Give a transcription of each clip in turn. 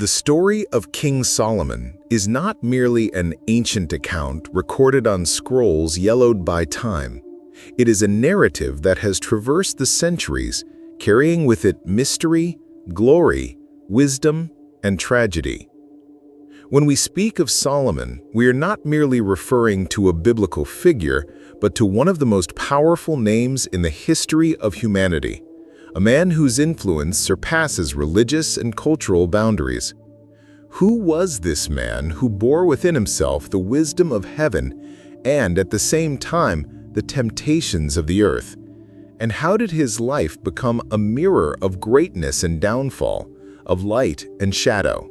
The story of King Solomon is not merely an ancient account recorded on scrolls yellowed by time. It is a narrative that has traversed the centuries, carrying with it mystery, glory, wisdom, and tragedy. When we speak of Solomon, we are not merely referring to a biblical figure, but to one of the most powerful names in the history of humanity, a man whose influence surpasses religious and cultural boundaries. Who was this man who bore within himself the wisdom of heaven and, at the same time, the temptations of the earth? And how did his life become a mirror of greatness and downfall, of light and shadow?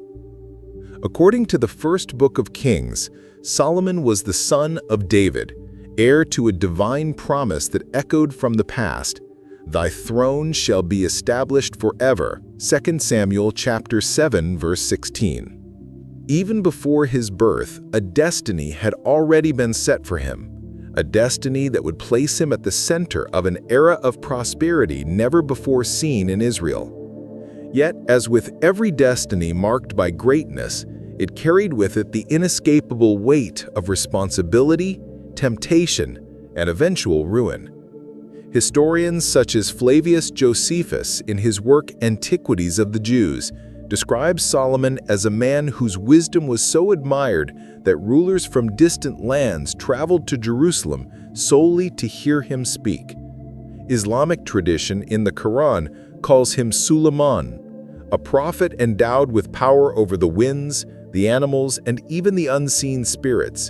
According to the first book of Kings, Solomon was the son of David, heir to a divine promise that echoed from the past. Thy throne shall be established forever. 2 Samuel chapter 7, verse 16. Even before his birth, a destiny had already been set for him, a destiny that would place him at the center of an era of prosperity never before seen in Israel. Yet, as with every destiny marked by greatness, it carried with it the inescapable weight of responsibility, temptation, and eventual ruin. Historians such as Flavius Josephus, in his work Antiquities of the Jews, describe Solomon as a man whose wisdom was so admired that rulers from distant lands traveled to Jerusalem solely to hear him speak. Islamic tradition in the Quran calls him Suleiman, a prophet endowed with power over the winds, the animals, and even the unseen spirits.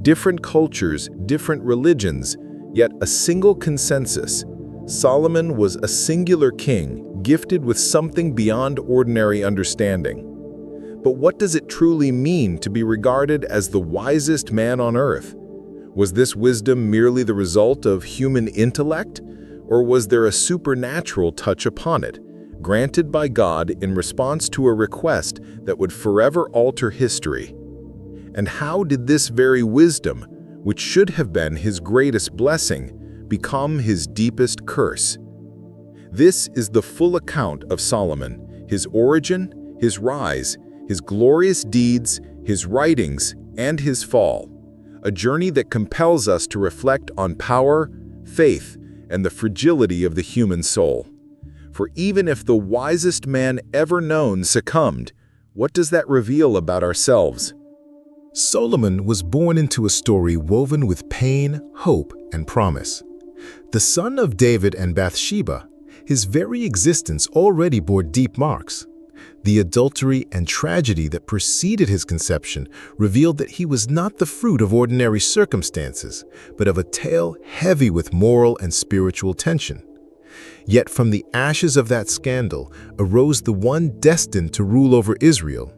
Different cultures, different religions, yet a single consensus. Solomon was a singular king, gifted with something beyond ordinary understanding. But what does it truly mean to be regarded as the wisest man on earth? Was this wisdom merely the result of human intellect, or was there a supernatural touch upon it, granted by God in response to a request that would forever alter history? And how did this very wisdom, which should have been his greatest blessing, become his deepest curse? This is the full account of Solomon, his origin, his rise, his glorious deeds, his writings, and his fall, a journey that compels us to reflect on power, faith, and the fragility of the human soul. For even if the wisest man ever known succumbed, what does that reveal about ourselves? Solomon was born into a story woven with pain, hope, and promise. The son of David and Bathsheba, his very existence already bore deep marks. The adultery and tragedy that preceded his conception revealed that he was not the fruit of ordinary circumstances, but of a tale heavy with moral and spiritual tension. Yet from the ashes of that scandal arose the one destined to rule over Israel.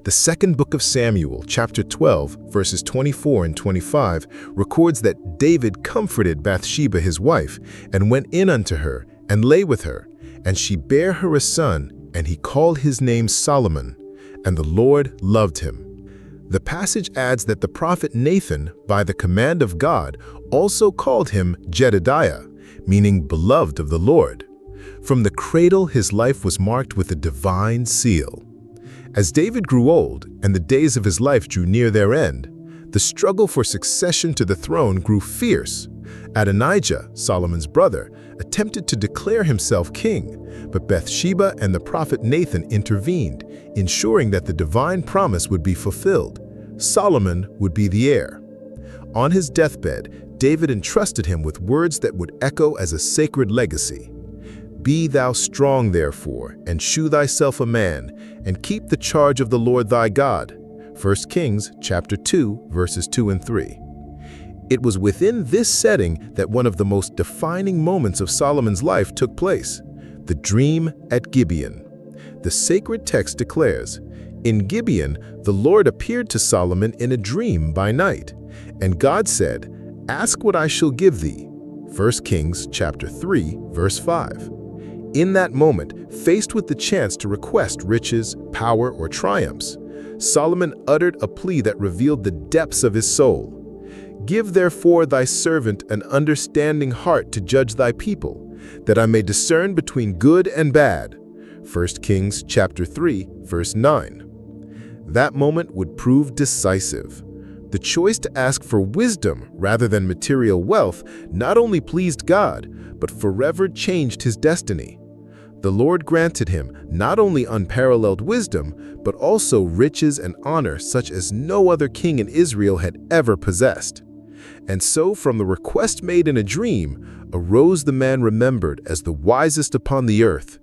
The second book of Samuel, chapter 12, verses 24 and 25, records that David comforted Bathsheba his wife, and went in unto her, and lay with her, and she bare her a son, and he called his name Solomon, and the Lord loved him. The passage adds that the prophet Nathan, by the command of God, also called him Jedediah, meaning beloved of the Lord. From the cradle his life was marked with a divine seal. As David grew old and the days of his life drew near their end, the struggle for succession to the throne grew fierce. Adonijah, Solomon's brother, attempted to declare himself king, but Bathsheba and the prophet Nathan intervened, ensuring that the divine promise would be fulfilled. Solomon would be the heir. On his deathbed, David entrusted him with words that would echo as a sacred legacy. Be thou strong, therefore, and shew thyself a man, and keep the charge of the Lord thy God. 1 Kings chapter 2, verses 2 and 3. It was within this setting that one of the most defining moments of Solomon's life took place, the dream at Gibeon. The sacred text declares, "In Gibeon the Lord appeared to Solomon in a dream by night, and God said, Ask what I shall give thee." 1 Kings chapter 3, verse 5. In that moment, faced with the chance to request riches, power, or triumphs, Solomon uttered a plea that revealed the depths of his soul. "Give therefore thy servant an understanding heart to judge thy people, that I may discern between good and bad." 1 Kings chapter 3, verse 9. That moment would prove decisive. The choice to ask for wisdom rather than material wealth not only pleased God, but forever changed his destiny. The Lord granted him not only unparalleled wisdom, but also riches and honor such as no other king in Israel had ever possessed. And so from the request made in a dream arose the man remembered as the wisest upon the earth.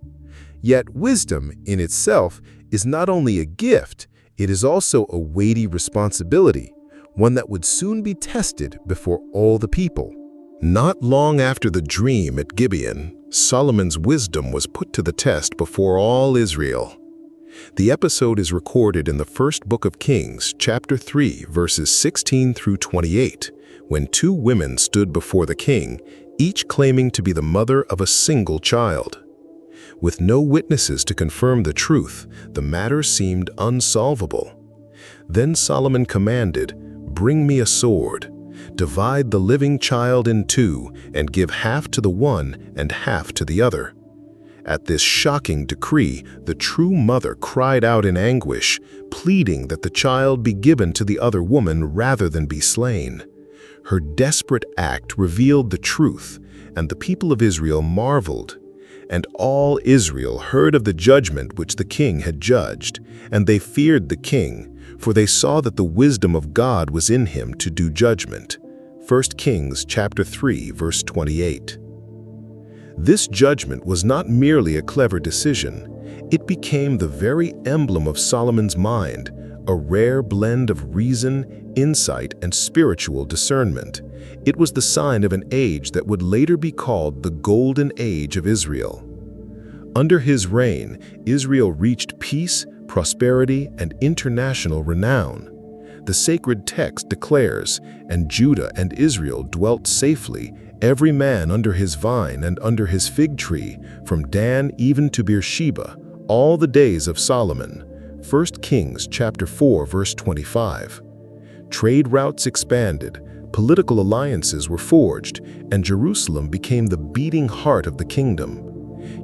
Yet wisdom in itself is not only a gift, it is also a weighty responsibility, one that would soon be tested before all the people. Not long after the dream at Gibeon, Solomon's wisdom was put to the test before all Israel. The episode is recorded in the first book of Kings, chapter 3, verses 16 through 28, when two women stood before the king, each claiming to be the mother of a single child. With no witnesses to confirm the truth, the matter seemed unsolvable. Then Solomon commanded, "Bring me a sword. Divide the living child in two, and give half to the one and half to the other." At this shocking decree, the true mother cried out in anguish, pleading that the child be given to the other woman rather than be slain. Her desperate act revealed the truth, and the people of Israel marveled. And all Israel heard of the judgment which the king had judged, and they feared the king, for they saw that the wisdom of God was in him to do judgment. 1 Kings chapter 3, verse 28. This judgment was not merely a clever decision. It became the very emblem of Solomon's mind, a rare blend of reason, insight, and spiritual discernment. It was the sign of an age that would later be called the Golden Age of Israel. Under his reign, Israel reached peace, prosperity, and international renown. The sacred text declares, "And Judah and Israel dwelt safely, every man under his vine and under his fig tree, from Dan even to Beersheba, all the days of Solomon." 1 Kings chapter 4, verse 25. Trade routes expanded, political alliances were forged, and Jerusalem became the beating heart of the kingdom.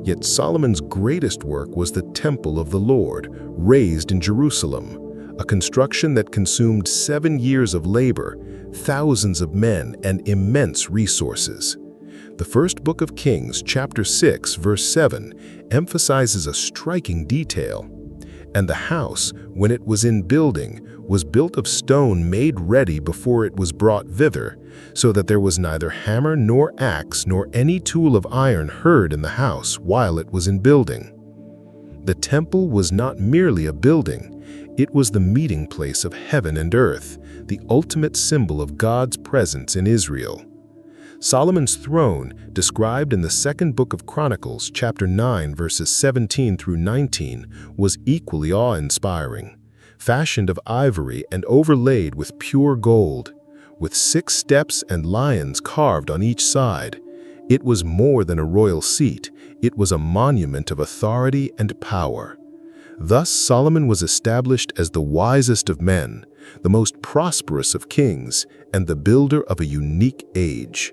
Yet Solomon's greatest work was the Temple of the Lord, raised in Jerusalem, a construction that consumed 7 years of labor, thousands of men, and immense resources. The first book of Kings, chapter 6, verse 7, emphasizes a striking detail. "And the house, when it was in building, was built of stone made ready before it was brought thither, so that there was neither hammer nor axe nor any tool of iron heard in the house while it was in building." The temple was not merely a building, it was the meeting place of heaven and earth, the ultimate symbol of God's presence in Israel. Solomon's throne, described in the second book of Chronicles, chapter 9, verses 17 through 19, was equally awe-inspiring. Fashioned of ivory and overlaid with pure gold, with 6 steps and lions carved on each side, it was more than a royal seat, it was a monument of authority and power. Thus Solomon was established as the wisest of men, the most prosperous of kings, and the builder of a unique age.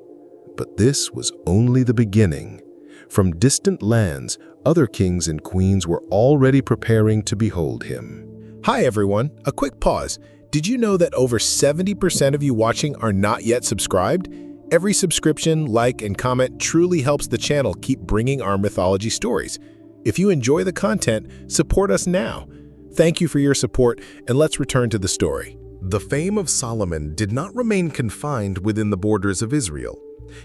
But this was only the beginning. From distant lands, other kings and queens were already preparing to behold him. Hi everyone, a quick pause. Did you know that over 70% of you watching are not yet subscribed? Every subscription, like, and comment truly helps the channel keep bringing our mythology stories. If you enjoy the content, support us now. Thank you for your support, and let's return to the story. The fame of Solomon did not remain confined within the borders of Israel.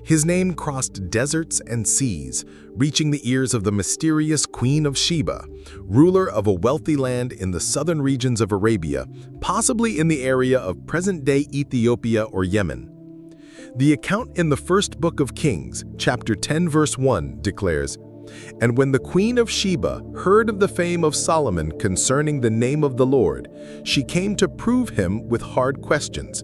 His name crossed deserts and seas, reaching the ears of the mysterious Queen of Sheba, ruler of a wealthy land in the southern regions of Arabia, possibly in the area of present-day Ethiopia or Yemen. The account in the first book of Kings, chapter 10, verse 1, declares, "And when the Queen of Sheba heard of the fame of Solomon concerning the name of the Lord, she came to prove him with hard questions.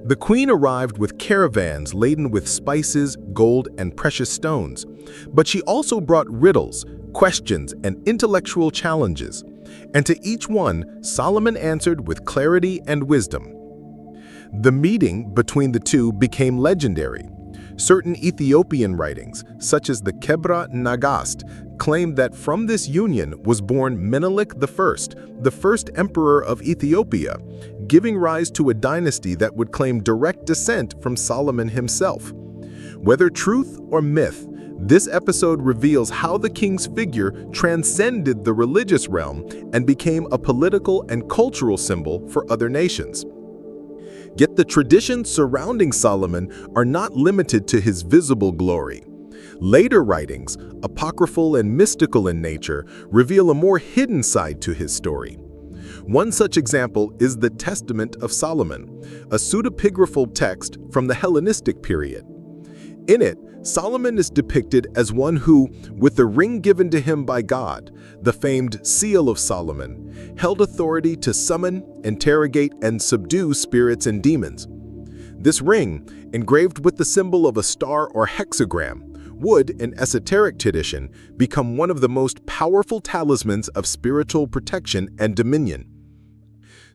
The queen arrived with caravans laden with spices, gold, and precious stones, but she also brought riddles, questions, and intellectual challenges, and to each one Solomon answered with clarity and wisdom. The meeting between the two became legendary. Certain Ethiopian writings, such as the Kebra Nagast, claim that from this union was born Menelik I, the first emperor of Ethiopia, giving rise to a dynasty that would claim direct descent from Solomon himself. Whether truth or myth, this episode reveals how the king's figure transcended the religious realm and became a political and cultural symbol for other nations. Yet the traditions surrounding Solomon are not limited to his visible glory. Later writings, apocryphal and mystical in nature, reveal a more hidden side to his story. One such example is the Testament of Solomon, a pseudepigraphal text from the Hellenistic period. In it, Solomon is depicted as one who, with the ring given to him by God, the famed Seal of Solomon, held authority to summon, interrogate, and subdue spirits and demons. This ring, engraved with the symbol of a star or hexagram, would, in esoteric tradition, become one of the most powerful talismans of spiritual protection and dominion.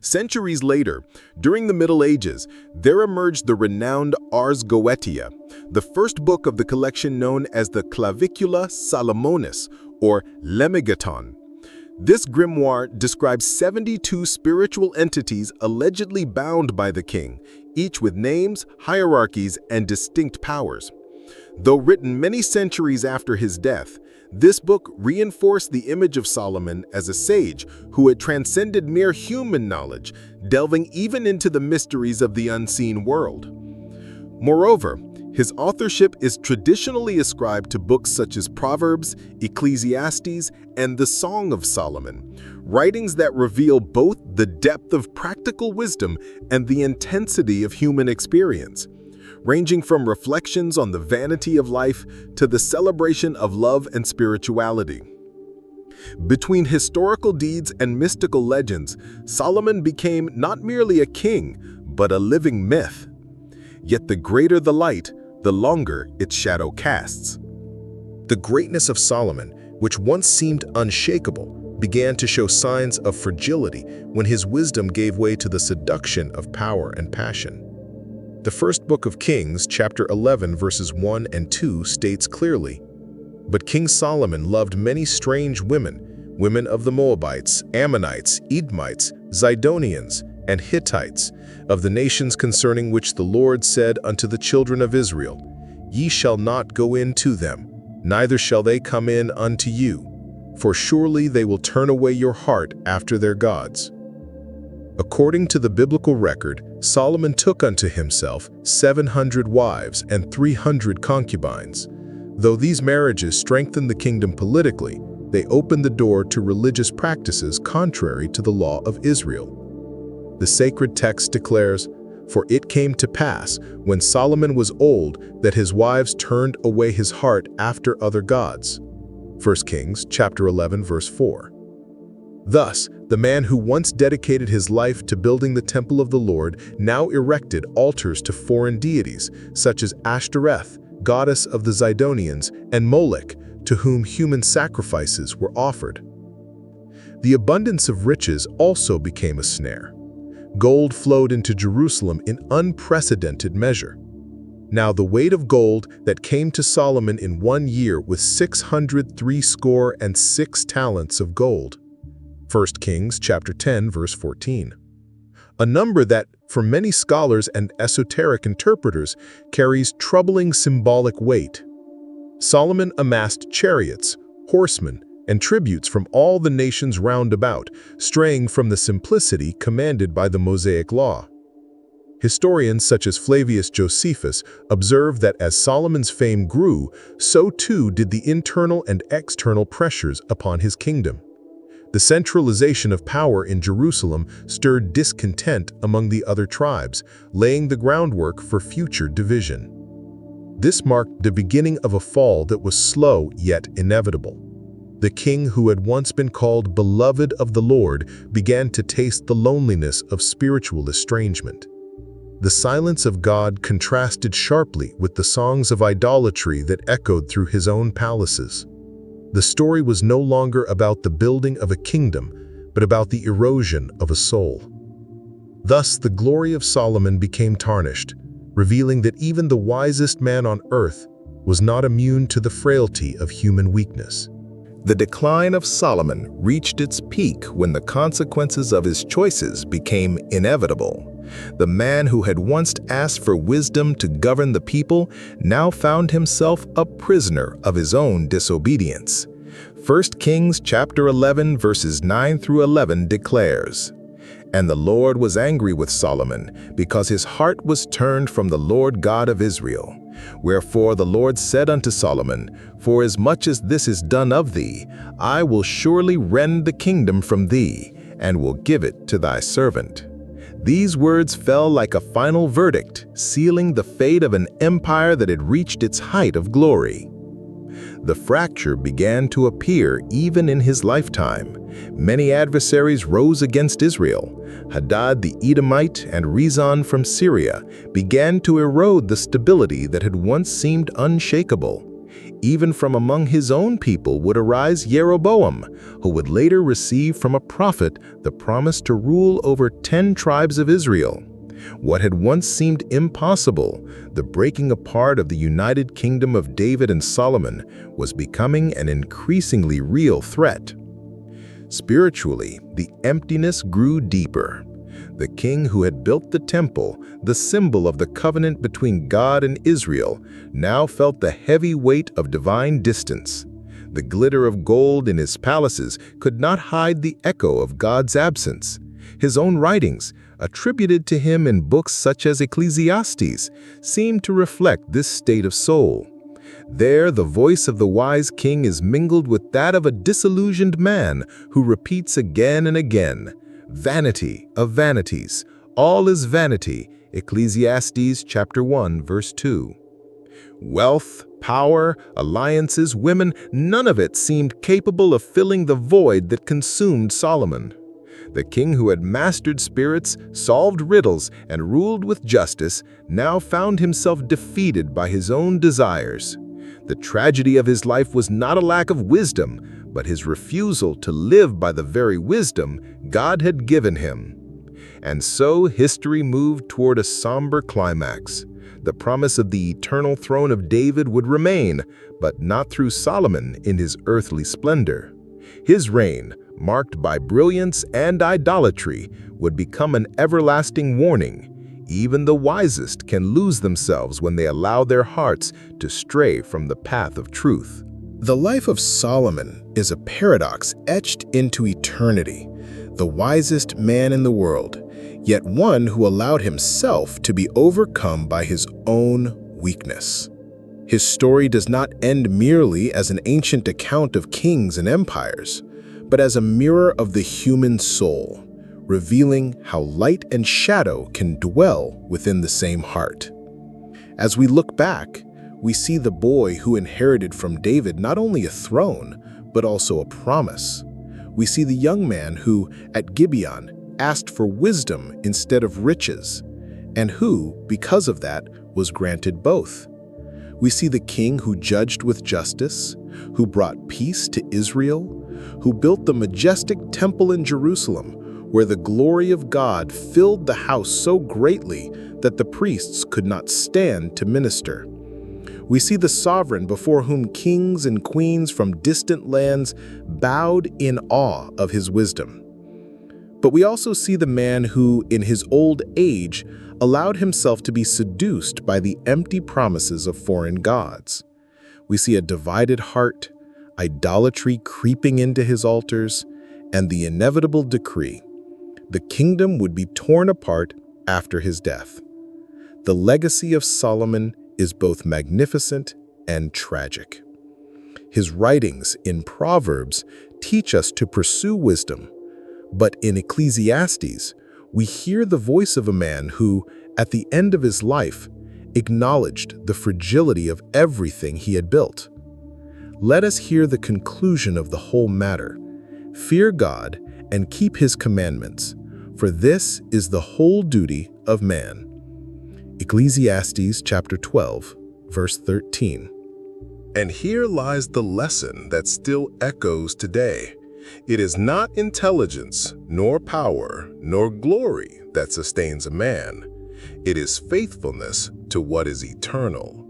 Centuries later, during the Middle Ages, there emerged the renowned Ars Goetia, the first book of the collection known as the Clavicula Salomonis, or Lemegeton. This grimoire describes 72 spiritual entities allegedly bound by the king, each with names, hierarchies, and distinct powers. Though written many centuries after his death, this book reinforced the image of Solomon as a sage who had transcended mere human knowledge, delving even into the mysteries of the unseen world. Moreover, his authorship is traditionally ascribed to books such as Proverbs, Ecclesiastes, and the Song of Solomon, writings that reveal both the depth of practical wisdom and the intensity of human experience, ranging from reflections on the vanity of life to the celebration of love and spirituality. Between historical deeds and mystical legends, Solomon became not merely a king, but a living myth. Yet the greater the light, the longer its shadow casts. The greatness of Solomon, which once seemed unshakable, began to show signs of fragility when his wisdom gave way to the seduction of power and passion. The first book of Kings, chapter 11, verses 1 and 2 states clearly, "But King Solomon loved many strange women of the Moabites, Ammonites, Edomites, Zidonians, and Hittites, of the nations concerning which the Lord said unto the children of Israel, Ye shall not go in to them, neither shall they come in unto you, for surely they will turn away your heart after their gods." According to the biblical record, Solomon took unto himself 700 wives and 300 concubines. Though these marriages strengthened the kingdom politically, they opened the door to religious practices contrary to the law of Israel. The sacred text declares, "For it came to pass, when Solomon was old, that his wives turned away his heart after other gods." 1 Kings chapter 11, verse 4. Thus, the man who once dedicated his life to building the temple of the Lord now erected altars to foreign deities, such as Ashtoreth, goddess of the Zidonians, and Molech, to whom human sacrifices were offered. The abundance of riches also became a snare. Gold flowed into Jerusalem in unprecedented measure. Now the weight of gold that came to Solomon in 1 year was 636 talents of gold. 1 Kings chapter 10, verse 14. A number that, for many scholars and esoteric interpreters, carries troubling symbolic weight. Solomon amassed chariots, horsemen, and tributes from all the nations round about, straying from the simplicity commanded by the Mosaic Law. Historians such as Flavius Josephus observe that as Solomon's fame grew, so too did the internal and external pressures upon his kingdom. The centralization of power in Jerusalem stirred discontent among the other tribes, laying the groundwork for future division. This marked the beginning of a fall that was slow yet inevitable. The king who had once been called beloved of the Lord began to taste the loneliness of spiritual estrangement. The silence of God contrasted sharply with the songs of idolatry that echoed through his own palaces. The story was no longer about the building of a kingdom, but about the erosion of a soul. Thus, the glory of Solomon became tarnished, revealing that even the wisest man on earth was not immune to the frailty of human weakness. The decline of Solomon reached its peak when the consequences of his choices became inevitable. The man who had once asked for wisdom to govern the people now found himself a prisoner of his own disobedience. 1 Kings chapter 11 verses 9 through 11 declares, "And the Lord was angry with Solomon, because his heart was turned from the Lord God of Israel. Wherefore the Lord said unto Solomon, Forasmuch as this is done of thee, I will surely rend the kingdom from thee, and will give it to thy servant." These words fell like a final verdict, sealing the fate of an empire that had reached its height of glory. The fracture began to appear even in his lifetime. Many adversaries rose against Israel. Hadad the Edomite and Rezon from Syria began to erode the stability that had once seemed unshakable. Even from among his own people would arise Jeroboam, who would later receive from a prophet the promise to rule over 10 tribes of Israel. What had once seemed impossible, the breaking apart of the united kingdom of David and Solomon, was becoming an increasingly real threat. Spiritually, the emptiness grew deeper. The king who had built the temple, the symbol of the covenant between God and Israel, now felt the heavy weight of divine distance. The glitter of gold in his palaces could not hide the echo of God's absence. His own writings, attributed to him in books such as Ecclesiastes, seemed to reflect this state of soul. There, the voice of the wise king is mingled with that of a disillusioned man who repeats again and again, "Vanity of vanities, all is vanity," Ecclesiastes chapter 1, verse 2. Wealth, power, alliances, women, none of it seemed capable of filling the void that consumed Solomon. The king who had mastered spirits, solved riddles, and ruled with justice now found himself defeated by his own desires. The tragedy of his life was not a lack of wisdom, but his refusal to live by the very wisdom God had given him. And so history moved toward a somber climax. The promise of the eternal throne of David would remain, but not through Solomon in his earthly splendor. His reign, marked by brilliance and idolatry, would become an everlasting warning. Even the wisest can lose themselves when they allow their hearts to stray from the path of truth. The life of Solomon is a paradox etched into eternity, the wisest man in the world, yet one who allowed himself to be overcome by his own weakness. His story does not end merely as an ancient account of kings and empires, but as a mirror of the human soul, revealing how light and shadow can dwell within the same heart. As we look back, we see the boy who inherited from David not only a throne, but also a promise. We see the young man who, at Gibeon, asked for wisdom instead of riches, and who, because of that, was granted both. We see the king who judged with justice, who brought peace to Israel, who built the majestic temple in Jerusalem, where the glory of God filled the house so greatly that the priests could not stand to minister. We see the sovereign before whom kings and queens from distant lands bowed in awe of his wisdom. But we also see the man who, in his old age, allowed himself to be seduced by the empty promises of foreign gods. We see a divided heart, idolatry creeping into his altars, and the inevitable decree: the kingdom would be torn apart after his death. The legacy of Solomon is both magnificent and tragic. His writings in Proverbs teach us to pursue wisdom, but in Ecclesiastes, we hear the voice of a man who, at the end of his life, acknowledged the fragility of everything he had built. Let us hear the conclusion of the whole matter. Fear God and keep his commandments, for this is the whole duty of man. Ecclesiastes chapter 12, verse 13. And here lies the lesson that still echoes today. It is not intelligence, nor power, nor glory that sustains a man. It is faithfulness to what is eternal.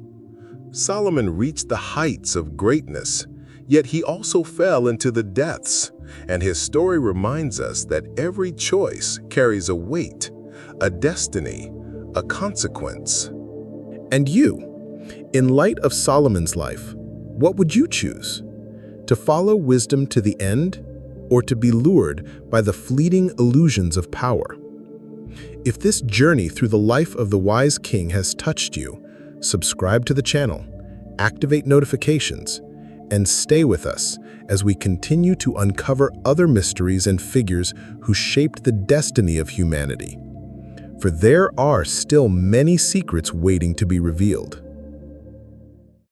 Solomon reached the heights of greatness, yet he also fell into the depths, and his story reminds us that every choice carries a weight, a destiny, a consequence. And you, in light of Solomon's life, what would you choose? To follow wisdom to the end, or to be lured by the fleeting illusions of power? If this journey through the life of the wise king has touched you, subscribe to the channel, activate notifications, and stay with us as we continue to uncover other mysteries and figures who shaped the destiny of humanity. For there are still many secrets waiting to be revealed.